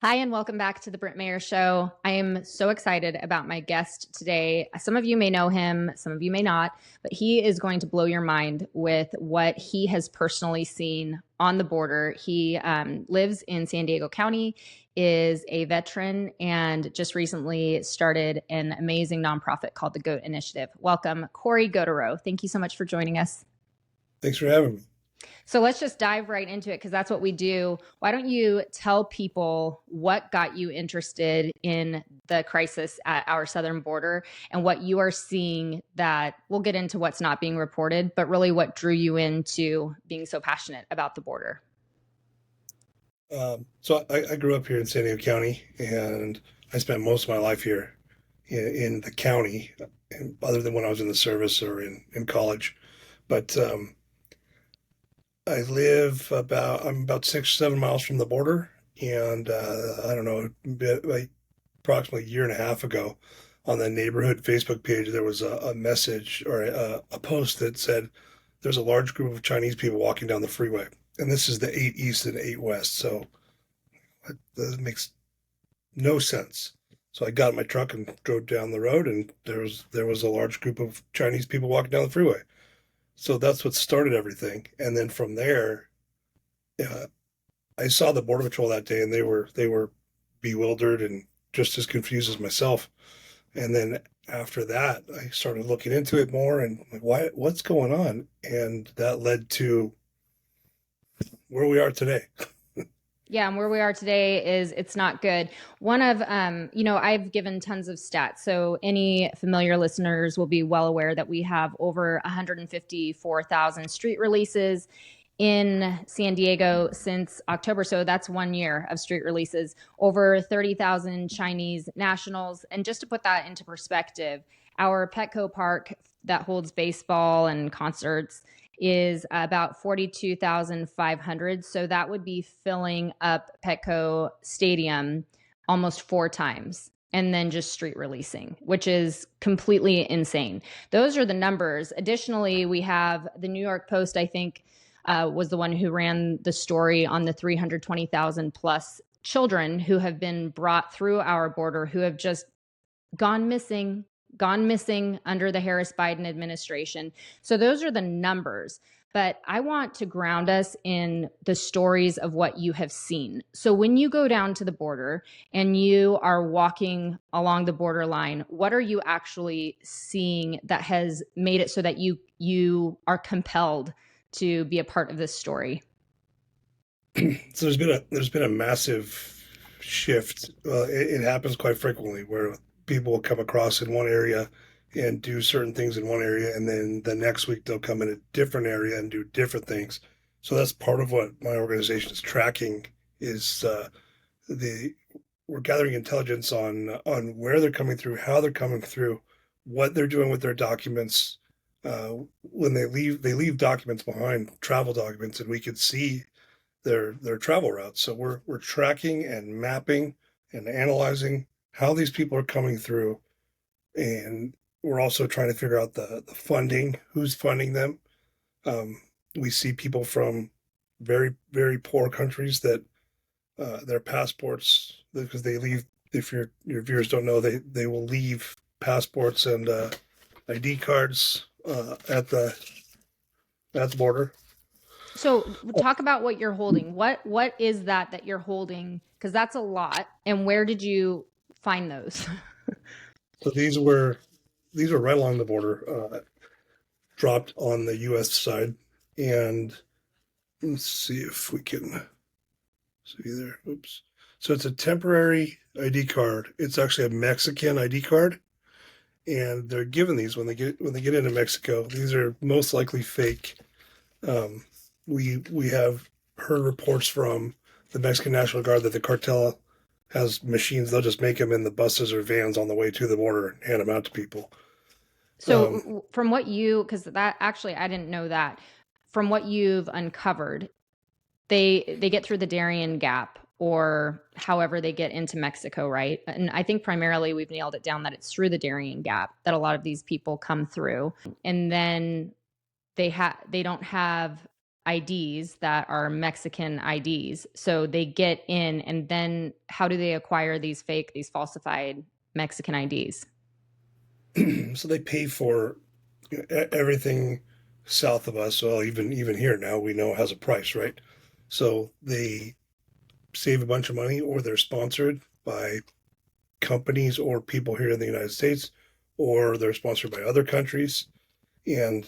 Hi, and welcome back to the Britt Mayer Show. I am so excited about my guest today. Some of you may know him, some of you may not, but he is going to blow your mind with what he has personally seen on the border. He lives in San Diego County, is a veteran, and just recently started an amazing nonprofit called the GOAT Initiative. Welcome, Cory Gautereaux. Thank you so much for joining us. Thanks for having me. So let's just dive right into it because that's what we do. Why don't you tell people what got you interested in the crisis at our southern border and what you are seeing that we'll get into what's not being reported, but really what drew you into being so passionate about the border? So I grew up here in San Diego County, and I spent most of my life here in the county, other than when I was in the service or in college. But I'm about 6 or 7 miles from the border, and I don't know, like approximately a year and a half ago, on the neighborhood Facebook page, there was a message or a post that said there's a large group of Chinese people walking down the freeway, and this is the 8 East and 8 West, so that makes no sense. So I got in my truck and drove down the road, and there was a large group of Chinese people walking down the freeway. So that's what started everything. And then from there, uh, I saw the border patrol that day, and they were bewildered and just as confused as myself. And then after that, I started looking into it more and like, what's going on? And that led to where we are today. Yeah, and where we are today is it's not good. One of, I've given tons of stats. So any familiar listeners will be well aware that we have over 154,000 street releases in San Diego since October. So that's 1 year of street releases, over 30,000 Chinese nationals. And just to put that into perspective, our Petco Park that holds baseball and concerts is about 42,500. So that would be filling up Petco Stadium almost 4 times and then just street releasing, which is completely insane. Those are the numbers. Additionally, we have the New York Post, I think, was the one who ran the story on the 320,000 plus children who have been brought through our border who have just gone missing, under the Harris Biden administration. So those are the numbers. But I want to ground us in the stories of what you have seen. So when you go down to the border and you are walking along the borderline, what are you actually seeing that has made it so that you are compelled to be a part of this story? So there's been a massive shift. It happens quite frequently where people will come across in one area and do certain things in one area, and then the next week they'll come in a different area and do different things. So that's part of what my organization is tracking is the we're gathering intelligence on where they're coming through, how they're coming through, what they're doing with their documents. When they leave documents behind, travel documents, and we could see their travel routes. So we're tracking and mapping and analyzing how these people are coming through, and we're also trying to figure out the funding, who's funding them. Um, we see people from very poor countries that their passports because they leave. If your viewers don't know, they will leave passports and ID cards at the border. So talk about what you're holding. What is that you're holding? Because that's a lot. And where did you find those? So these were right along the border, dropped on the U.S. side, and let's see if we can see there. Oops. So it's a temporary ID card. It's actually a Mexican ID card, and they're given these when they get into Mexico. These are most likely fake. Um, we have heard reports from the Mexican National Guard that the cartel has machines. They'll just make them in the buses or vans on the way to the border and hand them out to people. Um, So from what you, because that actually I didn't know that. From what you've uncovered, they get through the Darien Gap or however they get into Mexico, right? And I think primarily we've nailed it down that it's through the Darien Gap that a lot of these people come through, and then they don't have IDs that are Mexican IDs. So they get in, and then how do they acquire these falsified Mexican IDs? So they pay for everything south of us. Well, even here now, we know has a price, right? So they save a bunch of money, or they're sponsored by companies or people here in the United States, or they're sponsored by other countries, and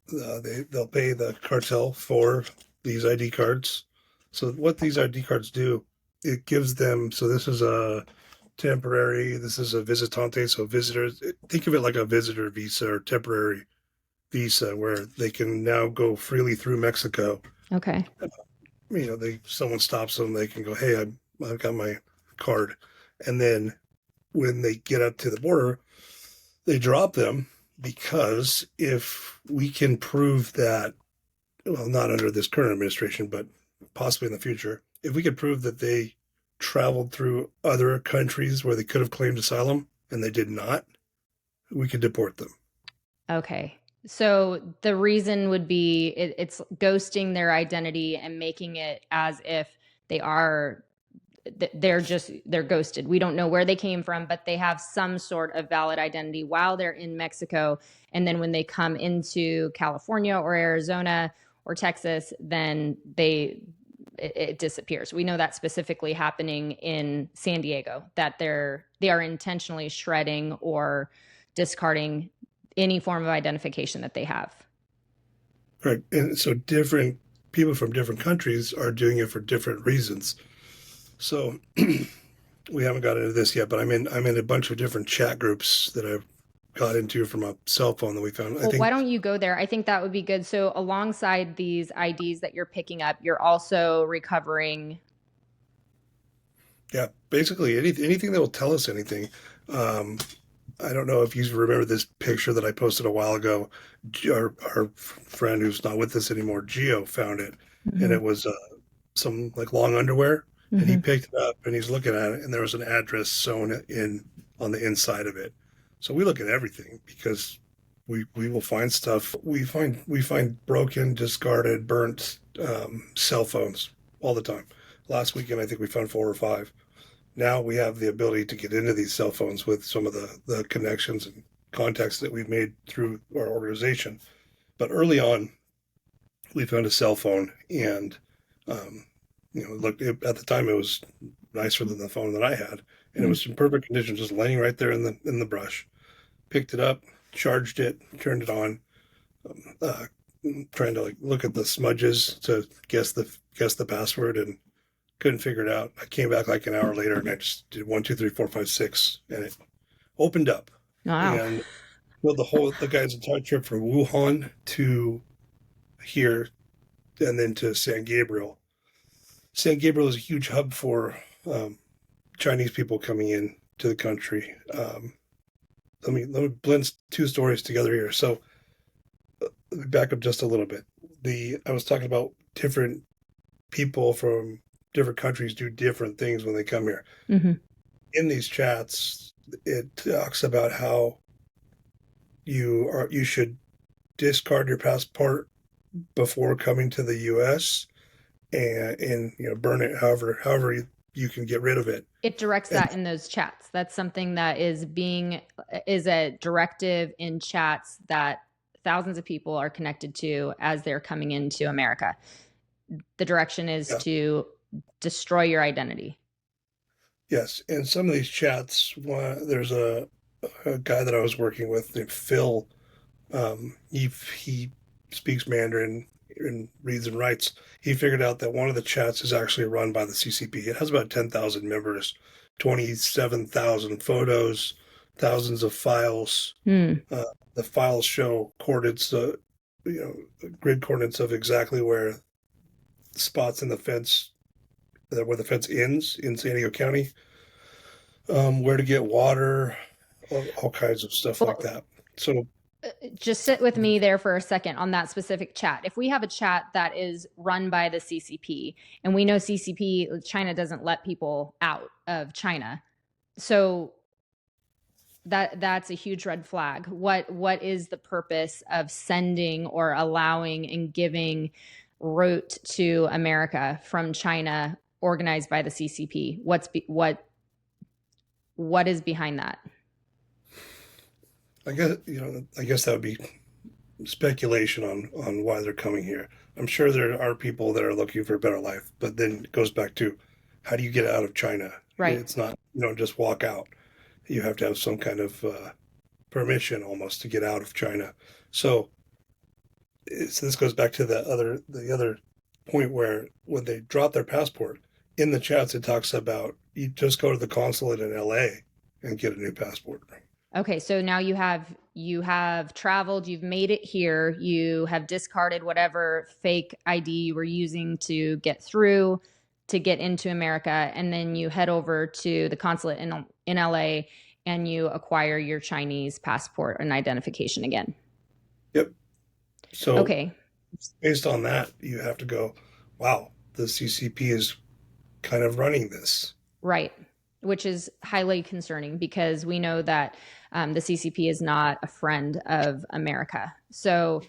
they'll pay the cartel for these ID cards. So what these ID cards do, it gives them. So this is a temporary. This is a visitante. So visitors, think of it like a visitor visa or temporary visa, where they can now go freely through Mexico. Okay. Someone stops them, they can go, "Hey, I've got my card," and then when they get up to the border, they drop them, because if we can prove that, well, not under this current administration, but possibly in the future, if we could prove that they traveled through other countries where they could have claimed asylum and they did not, we could deport them. Okay. So the reason would be it's ghosting their identity and making it as if they are they're ghosted. We don't know where they came from, but they have some sort of valid identity while they're in Mexico. And then when they come into California or Arizona or Texas, then it disappears. We know that specifically happening in San Diego, that they are intentionally shredding or discarding any form of identification that they have. Right. And so different people from different countries are doing it for different reasons. So we haven't got into this yet, but I'm in a bunch of different chat groups that I've got into from a cell phone that we found. Well, why don't you go there? I think that would be good. So alongside these IDs that you're picking up, you're also recovering. Yeah, basically anything that will tell us anything. Um, I don't know if you remember this picture that I posted a while ago. Our friend who's not with us anymore, Gio, found it, and Mm-hmm. it was some like long underwear, and he Mm-hmm. picked it up and he's looking at it, and there was an address sewn in on the inside of it. So we look at everything, because we will find stuff. We find broken, discarded, burnt cell phones all the time. Last weekend, I think we found 4 or 5. Now we have the ability to get into these cell phones with some of the connections and contacts that we've made through our organization. But early on, we found a cell phone, and look, at the time it was nicer than the phone that I had, and it was in perfect condition, just laying right there in the brush. Picked it up, charged it, turned it on, uh, trying to like look at the smudges to guess the password, and couldn't figure it out. I came back like an hour later, and I just did 1, 2, 3, 4, 5, 6, and it opened up. Wow. And well, the guy's entire trip from Wuhan to here, and then to San Gabriel. San Gabriel is a huge hub for Chinese people coming in to the country. Let me blend two stories together here. So let me back up just a little bit. I was talking about different people from different countries do different things when they come here. Mm-hmm. In these chats, it talks about how you should discard your passport before coming to the U.S. and burn it however you can get rid of it. It directs And that in those chats. That's something that is a directive in chats that thousands of people are connected to as they're coming into America. The direction is yeah, to destroy your identity. yes, in some of these chats, there's a guy that I was working with named Phil. He speaks Mandarin and reads and writes. He figured out that one of the chats is actually run by the CCP. It has about 10,000 members, 27,000 photos, thousands of files. Hmm. Uh, the files show coordinates, grid coordinates of exactly where spots in the fence, where the fence ends in San Diego County, where to get water, all kinds of stuff like Well, that. So just sit with me there for a second on that specific chat. If we have a chat that is run by the CCP, and we know China doesn't let people out of China, so that's a huge red flag. What is the purpose of sending or allowing and giving route to America from China organized by the CCP? What is behind that? I guess that would be speculation on why they're coming here. I'm sure there are people that are looking for a better life, but then it goes back to how do you get out of China? Right. It's not, you don't just walk out. You have to have some kind of permission almost to get out of China. So, so this goes back to the other point where when they drop their passport in the chats, it talks about you just go to the consulate in LA and get a new passport. Okay, so now you have traveled, you've made it here, you have discarded whatever fake ID you were using to get through to get into America, and then you head over to the consulate in LA and you acquire your Chinese passport and identification again. Yep. So Okay, based on that, you have to go, wow, the CCP is kind of running this. right. Which is highly concerning because we know that the CCP is not a friend of America. So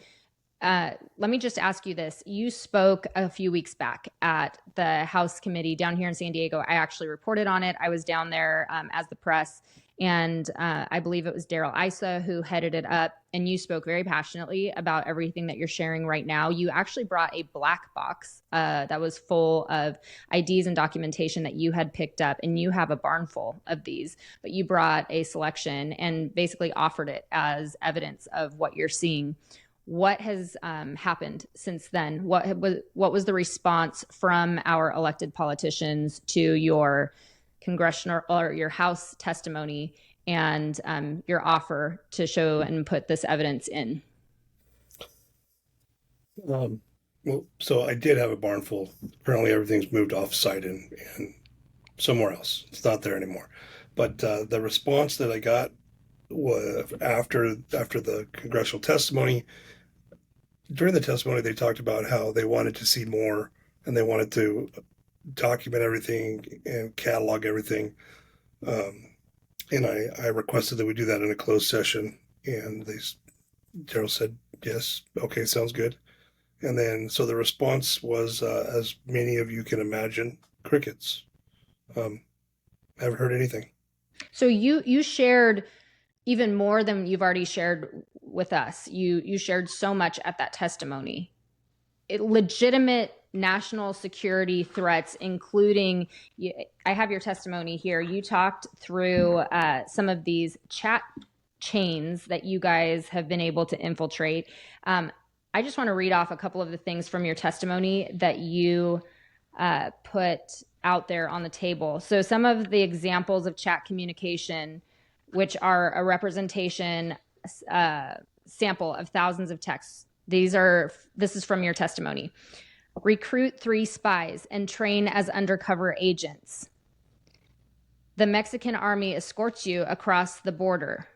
let me just ask you this. You spoke a few weeks back at the House committee down here in San Diego. I actually reported on it. I was down there as the press, and I believe it was Daryl Issa who headed it up. And you spoke very passionately about everything that you're sharing right now. You actually brought a black box that was full of IDs and documentation that you had picked up, and you have a barn full of these, but you brought a selection and basically offered it as evidence of what you're seeing. What has happened since then? What was the response from our elected politicians to your congressional or your House testimony and your offer to show and put this evidence in? Um, well, so I did have a barn full. Apparently, everything's moved off site and somewhere else. It's not there anymore. But the response that I got was after the congressional testimony. During the testimony, they talked about how they wanted to see more and they wanted to document everything and catalog everything. Um, and I requested that we do that in a closed session, and Daryl said yes, okay, sounds good. And then so the response was, as many of you can imagine, crickets. Haven't heard anything. So you shared even more than you've already shared with us. You shared so much at that testimony. Legitimate national security threats, including, I have your testimony here. You talked through some of these chat chains that you guys have been able to infiltrate. I just want to read off a couple of the things from your testimony that you put out there on the table. So some of the examples of chat communication, which are a representation sample of thousands of texts. This is from your testimony. Recruit 3 spies and train as undercover agents. The Mexican army escorts you across the border.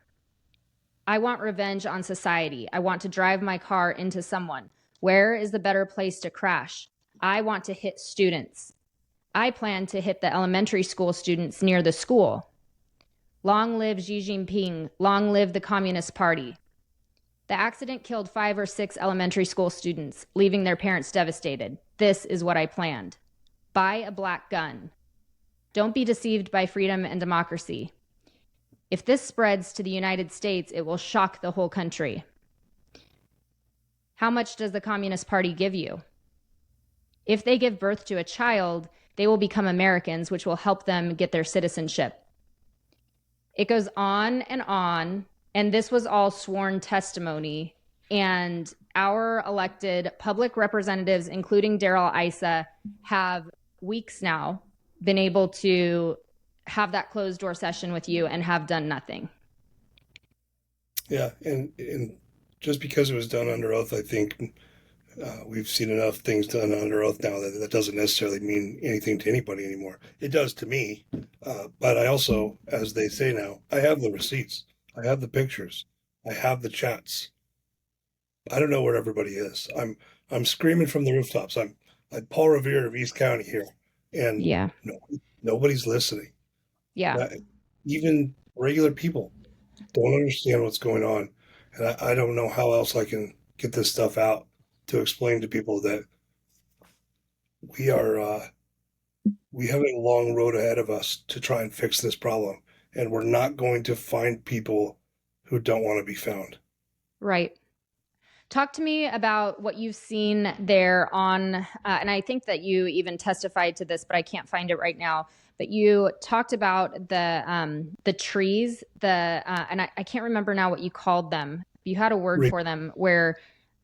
I want revenge on society. I want to drive my car into someone. Where is the better place to crash? I want to hit students. I plan to hit the elementary school students near the school. Long live Xi Jinping. Long live the Communist Party. The accident killed 5 or 6 elementary school students, leaving their parents devastated. This is what I planned. Buy a black gun. Don't be deceived by freedom and democracy. If this spreads to the United States, it will shock the whole country. How much does the Communist Party give you? If they give birth to a child, they will become Americans, which will help them get their citizenship. It goes on, and this was all sworn testimony. And our elected public representatives, including Daryl Issa, have weeks now been able to have that closed door session with you and have done nothing. Yeah, and just because it was done under oath, I think we've seen enough things done under oath now that that doesn't necessarily mean anything to anybody anymore. It does to me, but I also, as they say now, I have the receipts, I have the pictures, I have the chats. I don't know where everybody is. I'm screaming from the rooftops. I'm Paul Revere of East County here, and Yeah. no, nobody's listening. Yeah. Even regular people don't understand what's going on, and I don't know how else I can get this stuff out to explain to people that we are we have a long road ahead of us to try and fix this problem, and we're not going to find people who don't want to be found. Right. Talk to me about what you've seen there and I think that you even testified to this, but I can't find it right now. But you talked about the trees, and I can't remember now what you called them. You had a word Right. for them where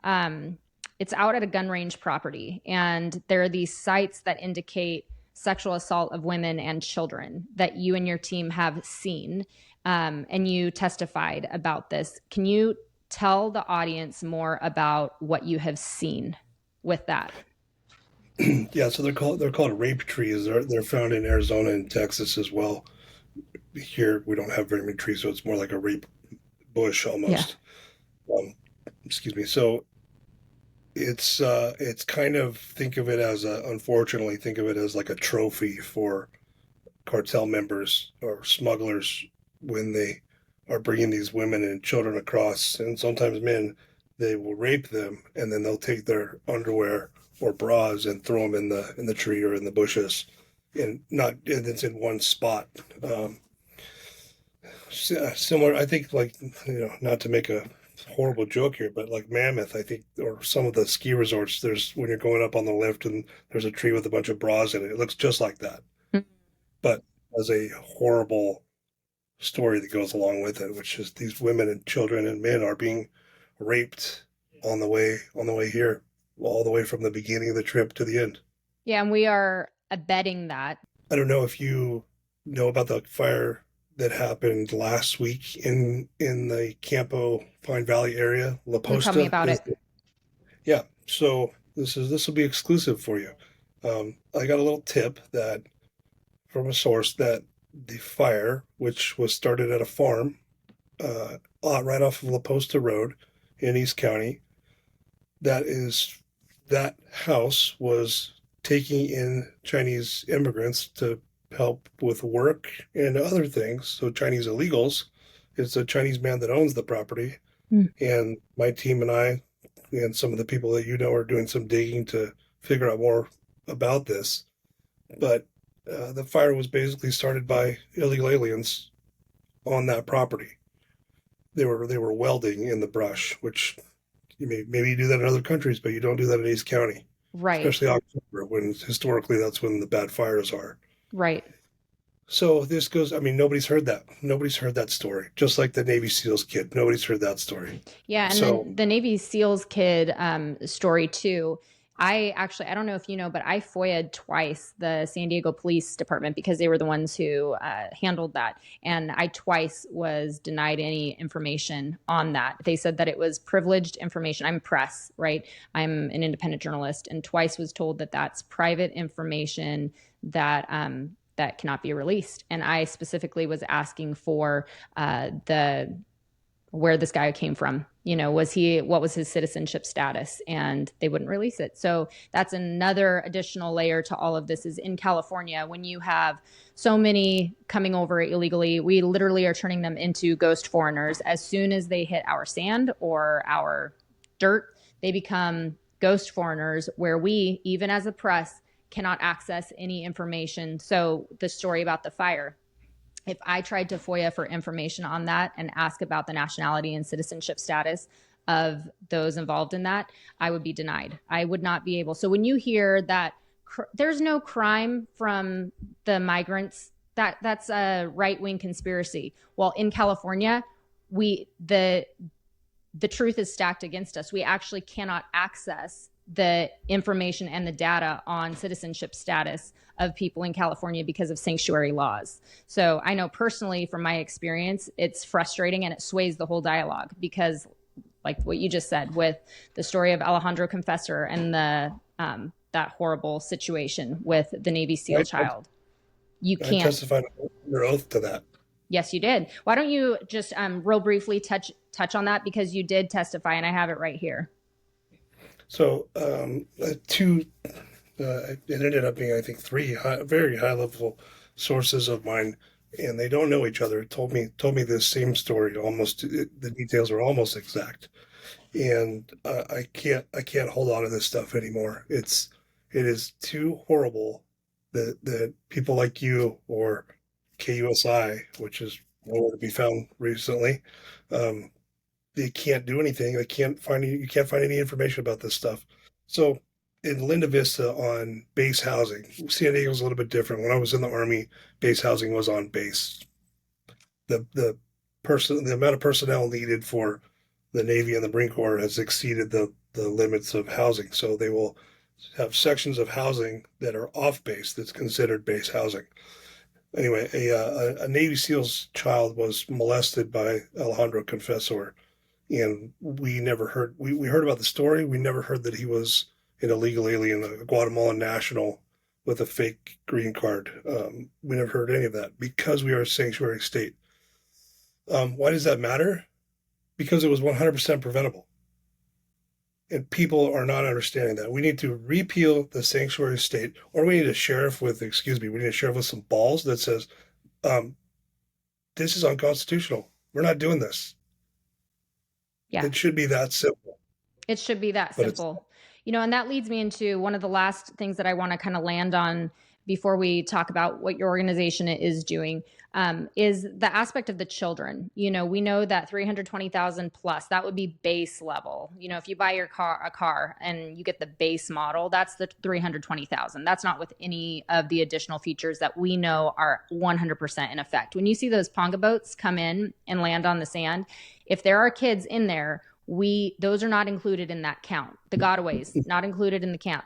um, it's out at a gun range property, and there are these sites that indicate sexual assault of women and children that you and your team have seen, and you testified about this. Can you tell the audience more about what you have seen with that? Yeah, so they're called rape trees. They're found in Arizona and Texas as well. Here we don't have very many trees, so it's more like a rape bush Yeah. almost. Excuse me. So it's kind of think of it as unfortunately think of it as like a trophy for cartel members or smugglers when they are bringing these women and children across, and sometimes men. They will rape them, and then they'll take their underwear or bras and throw them in the tree or in the bushes, and not and it's in one spot. Similar, I think, like not to make a horrible joke here, but like Mammoth, I think, or some of the ski resorts, there's when you're going up on the lift and there's a tree with a bunch of bras in it. It looks just like that, but has a horrible story that goes along with it, which is these women and children and men are being raped on the way here, all the way from the beginning of the trip to the end. Yeah, and we are abetting that. I don't know if you know about the fire that happened last week in the Campo Pine Valley area. La You tell me Posta about is it. yeah. So this will be exclusive for you. I got a little tip that from a source that the fire, which was started at a farm right off of La Posta Road in East County, that is that house was taking in Chinese immigrants to help with work and other things. So Chinese illegals. It's a Chinese man that owns the property, Mm. and my team and I and some of the people that you know are doing some digging to figure out more about this. But the fire was basically started by illegal aliens on that property. They were welding in the brush, which maybe you do that in other countries, but you don't do that in East County, Right. especially October, when historically that's when the bad fires are. Right. So this goes. I mean, nobody's heard that. Nobody's heard that story. Just like the Navy SEALs kid, nobody's heard that story. Yeah, and So then the Navy SEALs kid story too. I don't know if you know, but I FOIA'd twice the San Diego Police Department because they were the ones who handled that, and I twice was denied any information on that. They said that it was privileged information. I'm press, right? I'm an independent journalist, and twice was told that that's private information that cannot be released. And I specifically was asking for the where this guy came from. What was his citizenship status? And they wouldn't release it. So that's another additional layer to all of this is in California, when you have so many coming over illegally, we literally are turning them into ghost foreigners. As soon as they hit our sand or our dirt, they become ghost foreigners where we, even as a press, cannot access any information. So the story about the fire, if I tried to FOIA for information on that and ask about the nationality and citizenship status of those involved in that, I would be denied. I would not be able. So when you hear that there's no crime from the migrants, that's a right-wing conspiracy. Well, in California, we the truth is stacked against us. We actually cannot access the information and the data on citizenship status of people in California because of sanctuary laws. So I know personally from my experience, it's frustrating and it sways the whole dialogue because, like what you just said, with the story of Alejandro Confessor and the that horrible situation with the Navy SEAL child, you I can't. testified under oath to that. Yes, you did. Why don't you just real briefly touch on that because you did testify and I have it right here. So it ended up being, I think, three very high level sources of mine, and they don't know each other. Told me the same story. Almost the details are almost exact, and I can't hold on to this stuff anymore. It is too horrible that people like you or KUSI, which is nowhere to be found recently, um, they can't do anything. They can't find you can't find any information about this stuff. So in Linda Vista on base housing, San Diego's a little bit different. When I was in the Army, base housing was on base. The amount of personnel needed for the Navy and the Marine Corps has exceeded the limits of housing. So they will have sections of housing that are off base that's considered base housing. Anyway, a Navy SEAL's child was molested by Alejandro Confessor, and we heard about the story. We never heard that he was an illegal alien, a Guatemalan national with a fake green card. We never heard any of that because we are a sanctuary state. Why does that matter? Because it was 100% preventable. And people are not understanding that. We need to repeal the sanctuary state, or we need a sheriff with, excuse me, we need a sheriff with some balls that says, um, this is unconstitutional. We're not doing this. Yeah. It should be that simple. It should be that But it's simple. And that leads me into one of the last things that I want to kind of land on before we talk about what your organization is doing, is the aspect of the children. We know that 320,000 plus, that would be base level. If you buy a car and you get the base model, that's the 320,000. That's not with any of the additional features that we know are 100% in effect. When you see those Ponga boats come in and land on the sand, if there are kids in there, those are not included in that count. The gotaways not included in the count.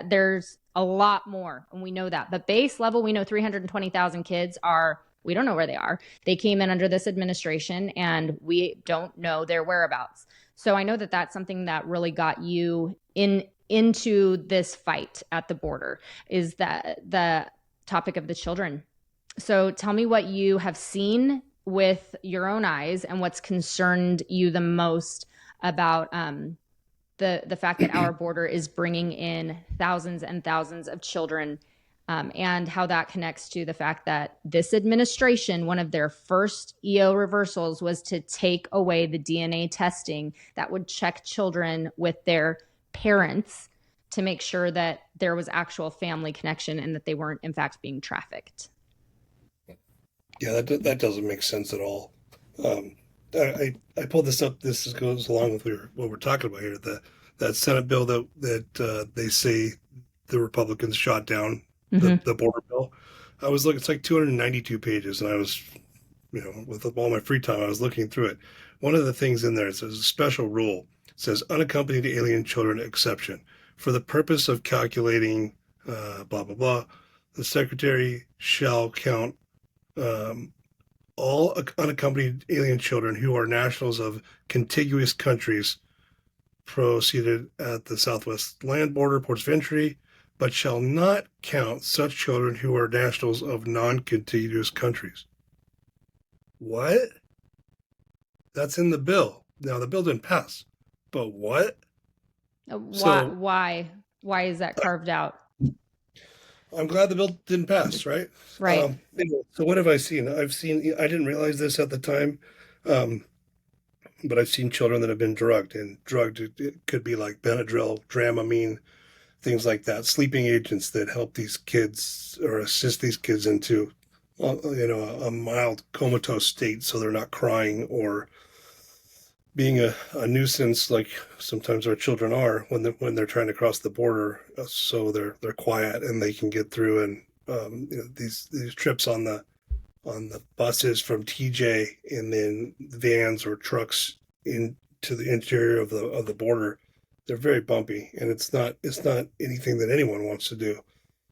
There's a lot more, and we know that. But base level, we know 320,000 kids we don't know where they are. They came in under this administration, and we don't know their whereabouts. So I know that that's something that really got you into this fight at the border, is that the topic of the children. So tell me what you have seen with your own eyes and what's concerned you the most about the fact that our border is bringing in thousands and thousands of children, and how that connects to the fact that this administration, one of their first EO reversals was to take away the DNA testing that would check children with their parents to make sure that there was actual family connection and that they weren't in fact being trafficked. Yeah, that doesn't make sense at all. I pulled this up. This goes along with what we're talking about here. That Senate bill that they say the Republicans shot down, the border bill. I was looking. It's like 292 pages, and I was, with all my free time, I was looking through it. One of the things in there, it says a special rule. It says unaccompanied alien children exception for the purpose of calculating blah blah blah. The secretary shall count all unaccompanied alien children who are nationals of contiguous countries proceeded at the southwest land border, ports of entry, but shall not count such children who are nationals of non-contiguous countries. What? That's in the bill. Now, the bill didn't pass, but what? Why is that carved out? I'm glad the bill didn't pass, right? Right. So what have I seen? I didn't realize this at the time, but I've seen children that have been drugged, and drugged, it could be like Benadryl, Dramamine, things like that, sleeping agents that help these kids or assist these kids into, a mild comatose state so they're not crying or being a nuisance like sometimes our children are when they're trying to cross the border, so they're quiet and they can get through. And these trips on the buses from TJ and then vans or trucks into the interior of the border, they're very bumpy, and it's not anything that anyone wants to do.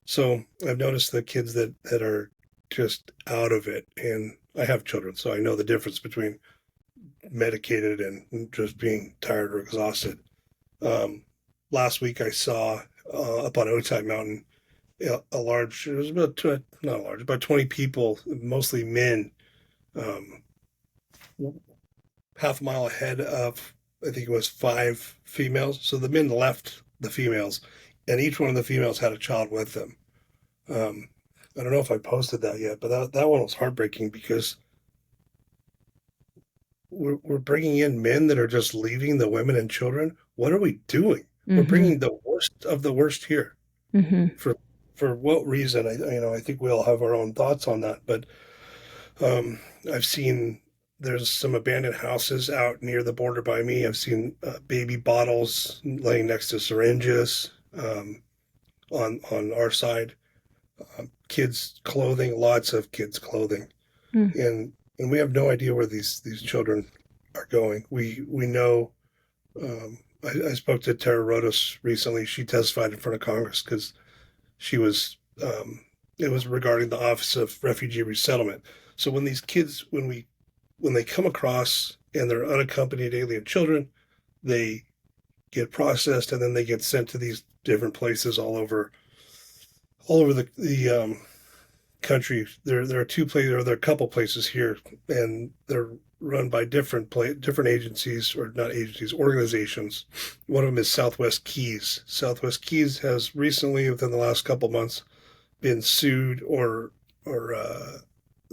So I've noticed the kids that are just out of it, and I have children, so I know the difference between medicated and just being tired or exhausted. Last week I saw up on Otay Mountain it was about 20 people, mostly men, half a mile ahead of, I think it was 5 females. So the men left the females, and each one of the females had a child with them. I don't know if I posted that yet, but that one was heartbreaking because we're bringing in men that are just leaving the women and children. What are we doing? We're bringing the worst of the worst here. Hmm. For what reason? I think we all have our own thoughts on that, but um, I've seen there's some abandoned houses out near the border by me. I've seen baby bottles laying next to syringes on our side. Kids' clothing, lots of kids' clothing, and we have no idea where these children are going. We know. I spoke to Tara Rodas recently. She testified in front of Congress because she was. It was regarding the Office of Refugee Resettlement. So when these kids, when they come across and they're unaccompanied alien children, they get processed and then they get sent to these different places all over the country. There are two places, or there are a couple places here, and they're run by different agencies, or not agencies, organizations. One of them is Southwest Keys. Southwest Keys has recently, within the last couple months, been sued, or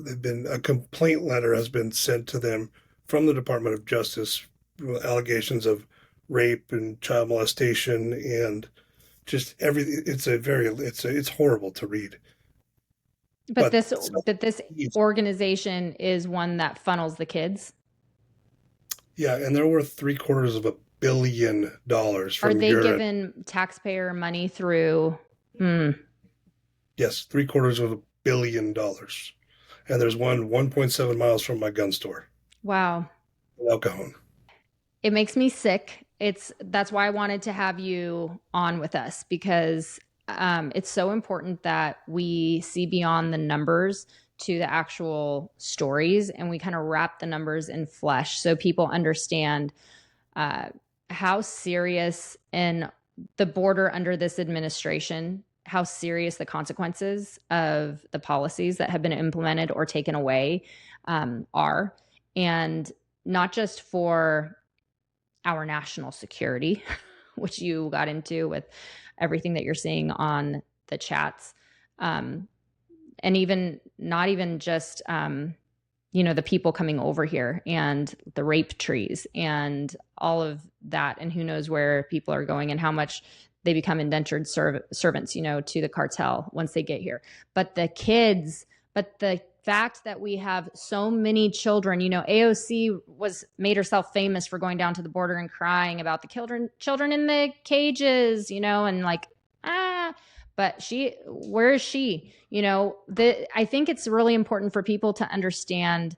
they've been a complaint letter has been sent to them from the Department of Justice with allegations of rape and child molestation and just everything. It's horrible to read. But But this organization is one that funnels the kids. yeah, and they're worth $750 Are from they Europe. given taxpayer money through? Hmm. Yes, $750 million. And there's one 1.7 miles from my gun store, Wow. El Cajon. It makes me sick. That's why I wanted to have you on with us, because it's so important that we see beyond the numbers to the actual stories, and we kind of wrap the numbers in flesh so people understand uh, how serious in the border under this administration, how serious the consequences of the policies that have been implemented or taken away are. And not just for our national security, which you got into with everything that you're seeing on the chats. Um, and even not even just, the people coming over here and the rape trees and all of that. And who knows where people are going and how much they become indentured servants, to the cartel once they get here. But the kids, but the fact that we have so many children, AOC was made herself famous for going down to the border and crying about the children in the cages, and like, but where is she? I think it's really important for people to understand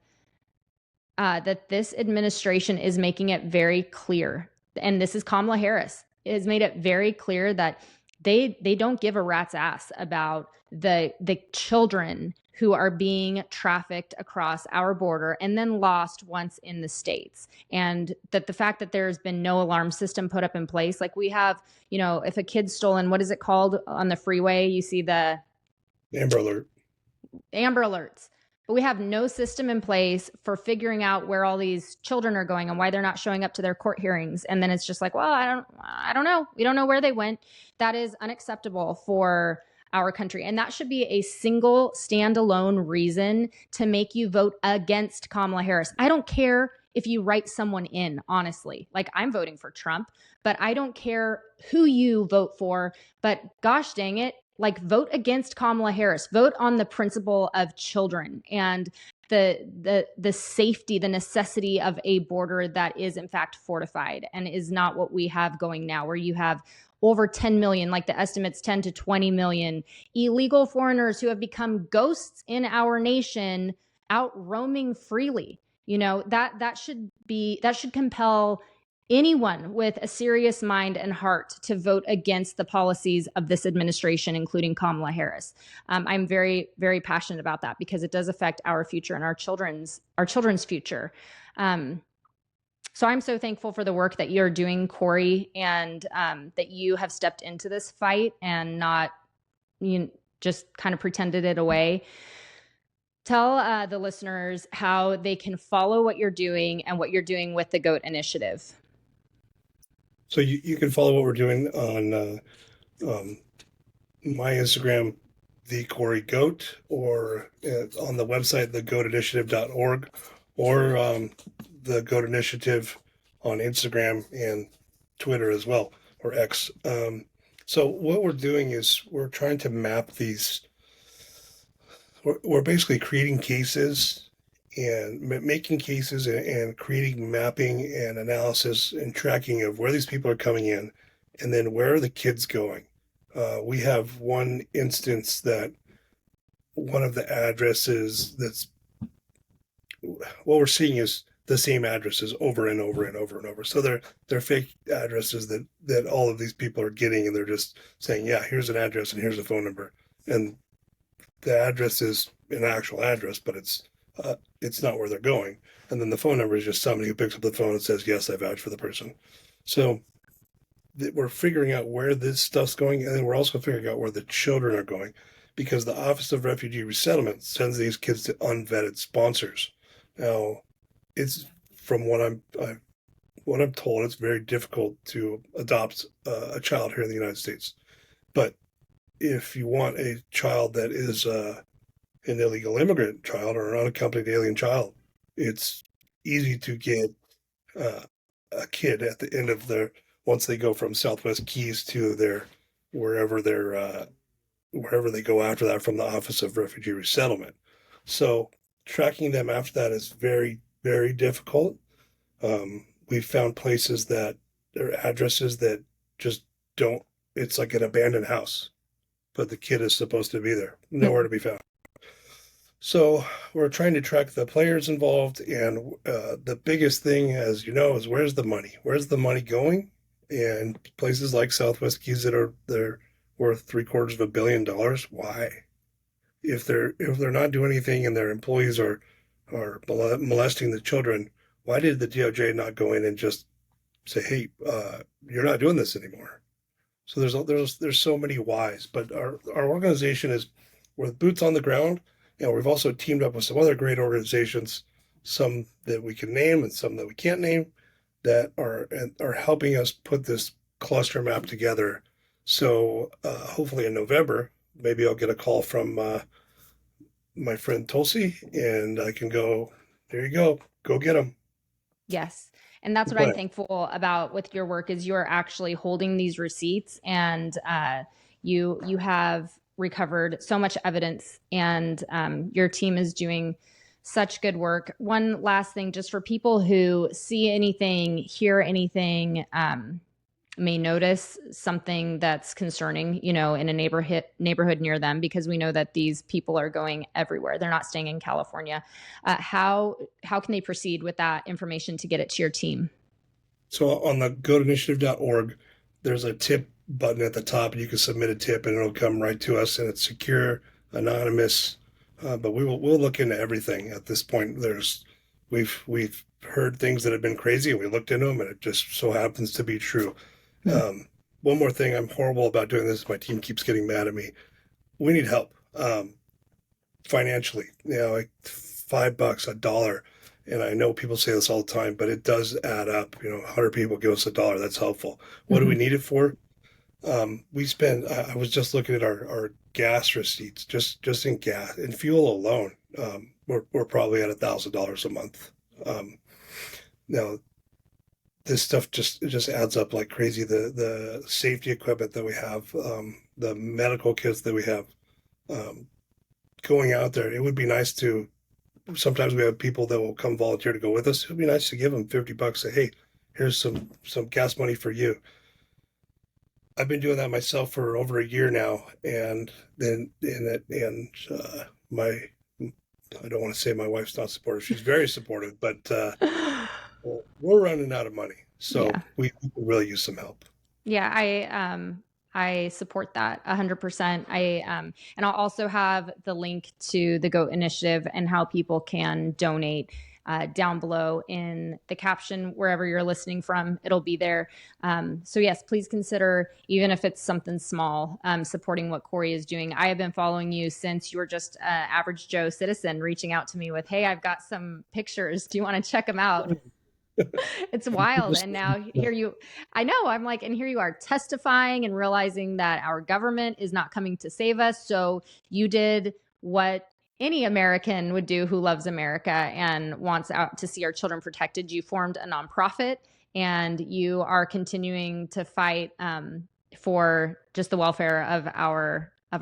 that this administration is making it very clear, and this is Kamala Harris, has made it very clear that they don't give a rat's ass about the children who are being trafficked across our border and then lost once in the States. And that the fact that there's been no alarm system put up in place, like we have, if a kid's stolen, what is it called on the freeway? You see the Amber Alert. Amber Alerts. But we have no system in place for figuring out where all these children are going and why they're not showing up to their court hearings. And then it's just like, well, I don't know. We don't know where they went. That is unacceptable for our country. And that should be a single standalone reason to make you vote against Kamala Harris. I don't care if you write someone in, honestly. Like, I'm voting for Trump, but I don't care who you vote for. But gosh dang it, like, vote against Kamala Harris. Vote on the principle of children and the safety, the necessity of a border that is in fact fortified and is not what we have going now, where you have over 10 million, like the estimates 10 to 20 million illegal foreigners who have become ghosts in our nation, out roaming freely. That should compel anyone with a serious mind and heart to vote against the policies of this administration, including Kamala Harris. I'm very, very passionate about that because it does affect our future and our children's future. So I'm so thankful for the work that you're doing, Cory, and that you have stepped into this fight and not just kind of pretended it away. Tell the listeners how they can follow what you're doing and what you're doing with the GOAT initiative. So you can follow what we're doing on my Instagram, the Cory Goat, or on the website, thegoatinitiative.org, or the Goat Initiative on Instagram and Twitter as well, or X. So what we're doing is we're trying to map these. We're basically creating cases and making cases and creating mapping and analysis and tracking of where these people are coming in, and then where are the kids going. We have one instance that one of the addresses that's what we're seeing is the same addresses over and over and over and over. So they're fake addresses that all of these people are getting, and they're just saying, yeah, here's an address and here's a phone number, and the address is an actual address, but it's not where they're going. And then the phone number is just somebody who picks up the phone and says, yes, I vouch for the person. So we're figuring out where this stuff's going, and then we're also figuring out where the children are going, because the Office of Refugee Resettlement sends these kids to unvetted sponsors. Now, it's from what I'm told, it's very difficult to adopt a child here in the United States. But if you want a child that is an illegal immigrant child or an unaccompanied alien child, it's easy to get uh, a kid at the end of their once they go from Southwest Keys to their wherever they're wherever they go after that from the Office of Refugee Resettlement. So tracking them after that is very difficult. We've found places that there are addresses that just don't. It's like an abandoned house, but the kid is supposed to be there, nowhere to be found. So we're trying to track the players involved, and the biggest thing, as you know, is where's the money? Where's the money going? And places like Southwest Keys that are they're worth $750 million. Why? If they're not doing anything and their employees are molesting the children, why did the DOJ not go in and just say, hey, you're not doing this anymore? So there's so many whys, but our organization is we're boots on the ground, and we've also teamed up with some other great organizations, some that we can name and some that we can't name, that are helping us put this cluster map together. So hopefully in November, maybe I'll get a call from my friend Tulsi, and I can go. There you go get them. Yes. And that's what I'm thankful about with your work is you're actually holding these receipts, and you have recovered so much evidence, and your team is doing such good work. One last thing, just for people who see anything, hear anything, may notice something that's concerning, in a neighborhood near them, because we know that these people are going everywhere. They're not staying in California. How can they proceed with that information to get it to your team? So on the goatinitiative.org, there's a tip button at the top, and you can submit a tip, and it'll come right to us, and it's secure, anonymous. But we'll look into everything at this point. We've heard things that have been crazy, and we looked into them, and it just so happens to be true. One more thing, I'm horrible about doing this. My team keeps getting mad at me. We need help financially. Like $5, $1. And I know people say this all the time, but it does add up. 100 people give us $1. That's helpful. What do we need it for? We spend. I was just looking at our gas receipts, just in gas and fuel alone. We're probably at $1,000 a month. Now this stuff just adds up like crazy. The safety equipment that we have, the medical kits that we have, going out there. It would be nice to. Sometimes we have people that will come volunteer to go with us. It would be nice to give them $50. Say, hey, here's some gas money for you. I've been doing that myself for over a year now, and my I don't want to say my wife's not supportive. She's very supportive, but we're running out of money, so Yeah. we could really use some help. Yeah, I support that 100%. And I'll also have the link to the GOAT initiative and how people can donate down below in the caption wherever you're listening from. It'll be there. So yes, please consider, even if it's something small, supporting what Cory is doing. I have been following you since you were just an average Joe citizen, reaching out to me with, "Hey, I've got some pictures. Do you want to check them out?" It's wild. And now here you, I know, I'm like, and here you are testifying and realizing that our government is not coming to save us. So you did what any American would do who loves America and wants out to see our children protected. You formed a nonprofit, and you are continuing to fight for just the welfare of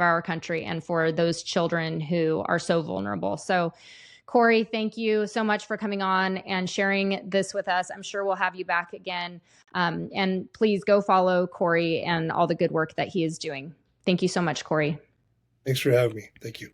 our country and for those children who are so vulnerable. So Cory, thank you so much for coming on and sharing this with us. I'm sure we'll have you back again. And please go follow Cory and all the good work that he is doing. Thank you so much, Cory. Thanks for having me. Thank you.